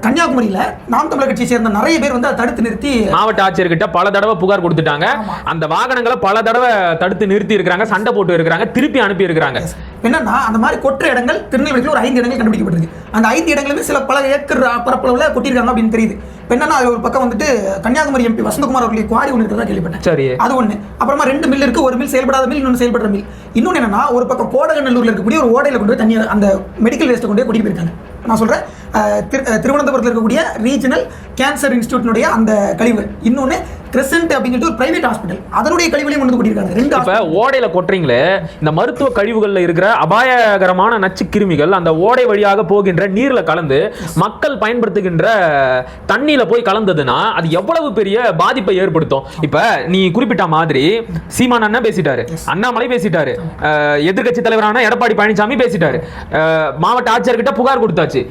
கன்னியாகுமரியில நாம் தமிழர் கட்சியை சேர்ந்த நிறைய பேர் வந்து தடுத்து நிறுத்தி மாவட்ட ஆட்சியர்கிட்ட பல தடவை புகார் கொடுத்துட்டாங்க. அந்த வாகனங்களை பல தடவை தடுத்து நிறுத்தி இருக்காங்க, சண்டை போட்டு இருக்காங்க, திருப்பி அனுப்பி இருக்காங்க. என்னன்னா, அந்த மாதிரி கொற்ற இடங்கள் திருநெல்வேலியில் ஒரு 5 இடங்கள் கண்டுபிடிக்கப்பட்டிருக்கு. அந்த 5 இடங்களுமே சில பல ஏக்கர் பரப்பளவுல கொட்டியிருக்காங்க அப்படின்னு தெரியுது. என்னன்னா, அது ஒரு பக்கம் வந்துட்டு கன்னியாகுமரி எம்பி வசந்தகுமார் அவர்களுடைய குவாரி ஒன்று இருக்கிறதா கேள்விப்பட்டேன். சரி, அது ஒண்ணு. அப்புறமா 2 மில் இருக்கு. ஒரு மில் செயல்படாத மில், இன்னொன்று செயல்படுற மில். இன்னொன்னு என்னன்னா, ஒரு பக்கம் கோடகநல்லூர்ல இருக்கக்கூடிய ஒரு ஓடையில கொண்டு போய் தண்ணி, அந்த மெடிக்கல் வேஸ்ட்டை கொண்டு போய் கொட்டி போயிருக்காங்க. நான் சொல்றேன், திருவனந்தபுரத்தில் இருக்கக்கூடிய ரீஜனல் கேன்சர் இன்ஸ்டிடியூட்னுடைய அந்த கழிவு. இன்னொன்னு கிரசன்ட் அப்படின்னு ஒரு பிரைவேட் ஹாஸ்பிட்டல், அதனுடைய கழிவுகளையும் கொண்டு கொட்டிருக்காங்க. 2 இப்ப ஓடையில கொட்டுறீங்களே, இந்த மருத்துவ கழிவுகள்ல இருக்கிற அபாயகரமான நச்சு கிருமிகள் அந்த ஓடை வழியாக போகின்ற நீர்ல கலந்து மக்கள் பயன்படுத்துகின்ற தண்ணியில போய் கலந்ததுன்னா அது எவ்வளவு பெரிய பாதிப்பை ஏற்படுத்தும். இப்ப நீ குறிப்பிட்ட மாதிரி சீமான் அண்ணா பேசிட்டாரு, அண்ணாமலை பேசிட்டாரு, எதிர்கட்சி தலைவரான எடப்பாடி பழனிசாமி பேசிட்டாரு, மாவட்ட ஆட்சியர்கிட்ட புகார் கொடுத்தாச்சு,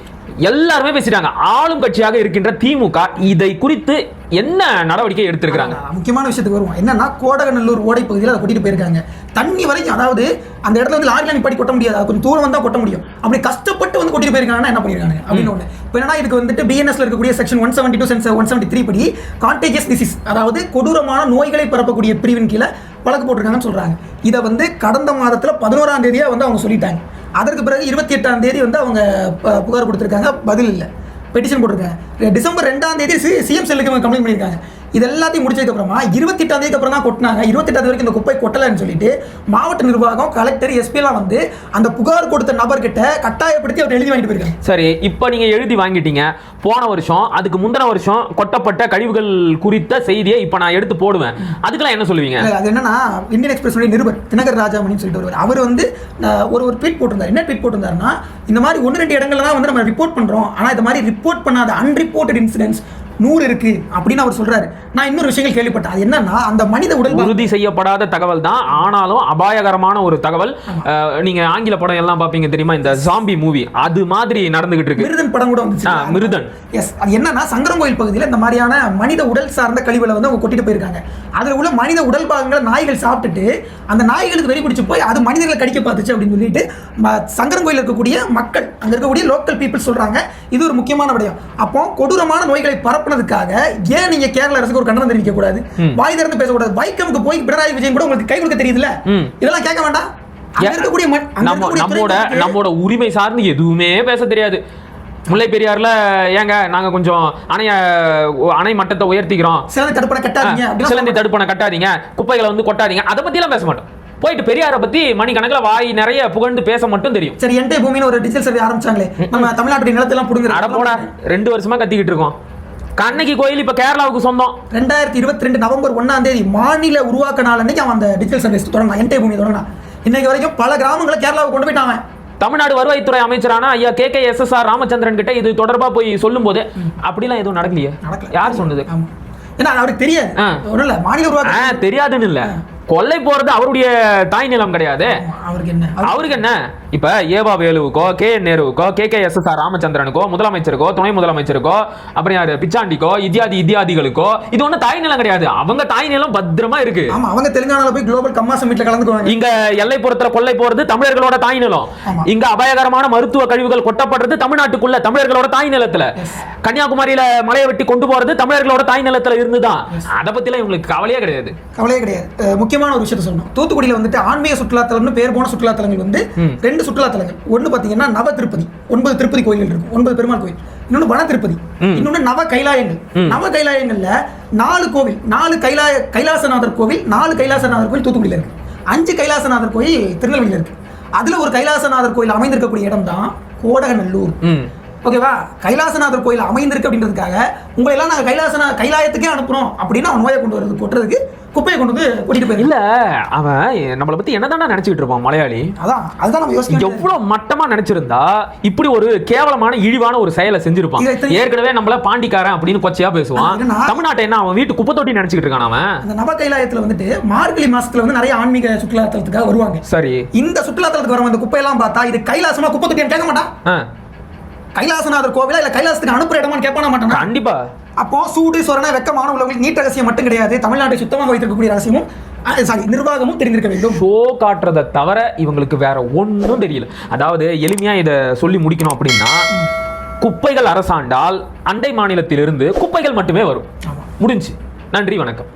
எல்லாருமே பேசிட்டாங்க. ஆளும் கட்சியாக இருக்கின்ற திமுக இதை குறித்து என்ன நடவடிக்கை எடுத்திருக்காங்க? முக்கியமான விஷயத்துக்கு வருவோம். என்னன்னா, கோடகநல்லூர் ஓடை பகுதியில் அதை கொட்டிட்டு போயிருக்காங்க. தண்ணி வரைக்கும், அதாவது அந்த இடத்துல வந்து லாரில நிப்பாட்டி கொட்ட முடியாது, அது கொஞ்சம் தூரம் வந்தா கொட்ட முடியும். அப்படி கஷ்டப்பட்டு வந்து கொட்டிட்டு போயிருக்காங்கன்னா என்ன பண்ணிருக்காங்க அப்படின்னு ஒண்ணு. இப்போ என்னன்னா, இதுக்கு வந்துட்டு பிஎன்எஸ்ல இருக்கக்கூடிய செக்ஷன் 172 173 படி கான்டேஜியஸ் டிசீஸ், அதாவது கொடூரமான நோய்களை பரப்பக்கூடிய பிரிவின் கீழே வழக்கு போட்டிருக்காங்கன்னு சொல்றாங்க. இதை வந்து கடந்த மாதத்துல 11ஆம் தேதியா வந்து அவங்க சொல்லிட்டாங்க. அதற்கு பிறகு 28ஆம் தேதி வந்து அவங்க புகார் கொடுத்திருக்காங்க, பதில் இல்லை, பெட்டிஷன் போட்டிருக்காங்க. டிசம்பர் 2ஆம் தேதி சிஎம் செல்லுக்கு கம்ப்ளைண்ட் பண்ணியிருக்காங்க. இது எல்லாத்தையும் முடிச்சதுக்கு அப்புறமா 28ஆம் தேதிக்கு அப்புறம் தான் கொட்டினாங்க. 28ஆம் வரைக்கும் இந்த குப்பை கொட்டலன்னு சொல்லிட்டு மாவட்ட நிர்வாகம், கலெக்டர், எஸ்பி எல்லாம் வந்து அந்த புகார் கொடுத்த நபர்கிட்ட கட்டாயப்படுத்தி அவர் எழுதி வாங்கிட்டு போயிருக்காங்க. சரி, இப்போ நீங்க எழுதி வாங்கிட்டீங்க. போன வருஷம், அதுக்கு முந்தின வருஷம் கொட்டப்பட்ட கழிவுகள் குறித்த செய்தியை இப்போ நான் எடுத்து போடுவேன், அதுக்கெல்லாம் என்ன சொல்லுவீங்க? அது என்னன்னா, இந்தியன் எக்ஸ்பிரஸ் நிருபர் தினகர் ராஜாமணின்னு சொல்லிட்டு வருவார். அவர் வந்து ஒரு ட்வீட் போட்டிருந்தார். என்ன ட்வீட் போட்டிருந்தாருன்னா, இந்த மாதிரி 1-2 இடங்கள்ல தான் வந்து நம்ம ரிப்போர்ட் பண்றோம், ஆனா இந்த மாதிரி ரிப்போர்ட் பண்ணாத அன்ரிப்போர்ட்டட் இன்சிடென்ட்ஸ் 100 இருக்கு அப்படின்னு அவர் சொல்றாரு. நான் இன்னொரு விஷயங்கள் கேள்விப்பட்டேன். அது என்னன்னா, அந்த மனித உடல் உறுதி செய்யப்படாத தகவல் தான், ஆனாலும் அபாயகரமான ஒரு தகவல். நீங்க ஆங்கில படம் எல்லாம் பாப்பீங்க தெரியுமா, இந்த ஜாம்பி மூவி, அது மாதிரி நடந்துகிட்டு இருக்கு. மிருதன் படம் கூட வந்துச்சு. மிருதன், எஸ். அது என்னன்னா, சங்கரங்கோயில் பகுதியில் இந்த மாதிரியான மனித உடல் சார்ந்த கழிவுகளை வந்து அவங்க கொட்டிட்டு போயிருக்காங்க. அதுல உள்ள மனித உடல் பாகங்களை நாய்கள் சாப்பிட்டுட்டு அந்த நாய்களுக்கு வெறி பிடிச்சு போய் அது மனிதர்களை கடிக்க பார்த்துச்சு அப்படின்னு சொல்லிட்டு சங்கரங்கோயில் இருக்கக்கூடிய மக்கள், அங்க இருக்கக்கூடிய லோக்கல் பீப்புள் சொல்றாங்க. இது ஒரு முக்கியமான விடயம். அப்போ கொடூரமான நோய்களை பரப்புனதுக்காக ஏன் நீங்க கேரள அரசுக்கு ஒரு கண்டனம் தெரிவிக்க கூடாது, வாய் திறந்து பேசக்கூடாது? வைக்கமுக்கு போய் பினராயி விஜயன் கூட உங்களுக்கு கை கொடுக்க தெரியுதுல, இதெல்லாம் கேட்க வேண்டாம்? நம்மோட உரிமை சார்ந்து எதுவுமே பேச தெரியாது. முல்லை பெரியார்ல ஏங்க நாங்க கொஞ்சம் அணை மட்டத்தை உயர்த்திக்கிறோம், சிலந்தி தடுப்பணை கட்டாதீங்க, குப்பைகளை வந்து கொட்டாதீங்க, அதை பத்தி எல்லாம் பேச மாட்டோம். போயிட்டு பெரியாரை பத்தி மணிக்கணக்கில் வாய் நிறைய புகழ்ந்து பேச மட்டும் தெரியும். சரி, என்டே பூமின்னு ஒரு டிஜிட்டல் சர்வே ஆரம்பிச்சாங்களே, நம்ம தமிழ்நாட்டுடைய நிலத்தெல்லாம் புடுங்குற, அட போடா, 2 வருஷமா கத்திக்கிட்டு இருக்கோம். கண்ணகி கோயில் இப்ப கேரளாவுக்கு சொந்தம். 2022 நவம்பர் 1ஆம் தேதி மாநில உருவாக்க நாள் அன்னைக்கு அவன் அந்த டிஜிட்டல் சர்வீஸ் தொடங்கினான், என்டே பூமி தொடங்கினான். இன்னைக்கு வரைக்கும் பல கிராமங்களை கேரளாவுக்கு கொண்டு போயிட்டாங்க. தமிழ்நாடு வருவாய்த்துறை அமைச்சரான ஐயா KKSSR ராமச்சந்திரன் கிட்ட இது தொடர்பா போய் சொல்லும் போது அப்படிலாம் எதுவும் நடக்கலையே. யார் சொன்னது? ஏன்னா அவருக்கு தெரியாது. ஒண்ணும் இல்ல, மாநில உருவாக்க தெரியாதுன்னு இல்ல, கொல்லை போறது அவருடைய தாய் நிலம் கிடையாது. அவருக்கு என்ன இப்ப ஏவா வேலுவுக்கோ KN நேருவுக்கோ KKSSR ராமச்சந்திரனுக்கோ முதலமைச்சருக்கோ துணை முதலமைச்சருக்கோ அப்புறம் யாரு பிச்சாண்டிக்கோ இத்தியாதிகளுக்கோ இது ஒண்ணு தாய் நிலம் கிடையாது. அவங்க தாய் நிலம் பத்திரமா இருக்கு. ஆமா, அவங்க தெலுங்கானால போய் குளோபல் கம்மா சமிட்ல கலந்துக்குவாங்க. இங்க எல்லைப்புறத்துல கொல்லை போறது தமிழர்களோட தாய் நிலம். இங்க அபாயகரமான மருத்துவ கழிவுகள் கொட்டப்படுறது தமிழ்நாட்டுக்குள்ள தமிழர்களோட தாய் நிலத்துல. கன்னியாகுமரியில மலையை வெட்டி கொண்டு போறது தமிழர்களோட தாய் நிலத்துல இருந்துதான். அதை பத்திலாம் இவங்களுக்கு கவலையே கிடையாது. முக்கியமான ஒரு விஷயத்தை சொன்னோம். தூத்துக்குடியில வந்துட்டு ஆன்மீக சுற்றுலாத்தலம்னு பேர் போன சுற்றுலாத்தலங்கள் வந்து 2 சுற்றுலாத்தலங்கள். ஒன்னு பாத்தீங்கன்னா நவ திருப்பதி, 9 திருப்பதி கோயில்கள் இருக்கும், 9 பெருமாள் கோயில். இன்னொன்னு வன திருப்பதி, இன்னொன்னு நவ கைலாயங்கள். நவ கைலாயங்கள்ல 4 கோவில், 4 கைலாசநாதர் கோவில், 4 கைலாசநாதர் கோயில் தூத்துக்குடியில இருக்கு. 5 கைலாசநாதர் கோயில் திருநெல்வேலியில இருக்கு. அதுல ஒரு கைலாசநாதர் கோயில் அமைந்திருக்கக்கூடிய இடம் தான் கோடகநல்லூர். ஓகேவா? கைலாசநாதர் கோயில் அமைந்திருக்கு அப்படின்றதுக்காக உங்களை எல்லாம் நாங்கள் கைலாயத்துக்கே அனுப்புறோம் அப்படின்னு அவன் நோயை கொண்டு வரது கொட்டுறதுக்கு குப்பையை கொண்டு வந்து கூட்டிட்டு போய் இல்ல, அவன் நம்மளை பத்தி என்னதானே நினைச்சிட்டு இருப்பான் மலையாளி. அதுதான் நம்ம யோசிக்க எவ்வளவு மட்டமா நினைச்சிருந்தா இப்படி ஒரு கேவலமான இழிவான ஒரு செயலை செஞ்சிருப்பான். ஏற்கனவே நம்மள பாண்டிக்காரன் அப்படின்னு கொச்சையா பேசுவான். தமிழ்நாட்டை என்ன அவன் வீட்டு குப்பை தொட்டி நினைச்சிட்டு இருக்கான். அவன் அந்த நவ கைலாயத்துல வந்துட்டு மார்கழி மாசத்துல வந்து நிறைய ஆன்மீக சுற்றுலாத்தலத்துக்காக வருவாங்க. சரி, இந்த சுற்றுலாத்தலத்துக்கு வரவங்க இந்த குப்பையெல்லாம் பார்த்தா இது கைலாசமா குப்பை தொட்டின்னு கேட்க மாட்டான். கைலாசநாதர் கோவிலா இல்ல கைலாசத்துக்கு அனுப்புற இடமான்னு கேட்பான மாட்டான். கண்டிப்பா. அப்போ சூடு சொரண வெக்கமான உள்ளவங்களுக்கு நீட் ரகசியம் மட்டும் கிடையாது, தமிழ்நாட்டை சுத்தமாக வைத்திருக்கக்கூடிய ரகசியமும் நிர்வாகமும் தெரிஞ்சிருக்க வேண்டும். ஷோ காட்டுறதை தவிர இவங்களுக்கு வேற ஒன்றும் தெரியல. அதாவது எளிமையா இதை சொல்லி முடிக்கணும் அப்படின்னா, குப்பைகள் அரசாண்டால் அண்டை மாநிலத்திலிருந்து குப்பைகள் மட்டுமே வரும். முடிஞ்சு. நன்றி, வணக்கம்.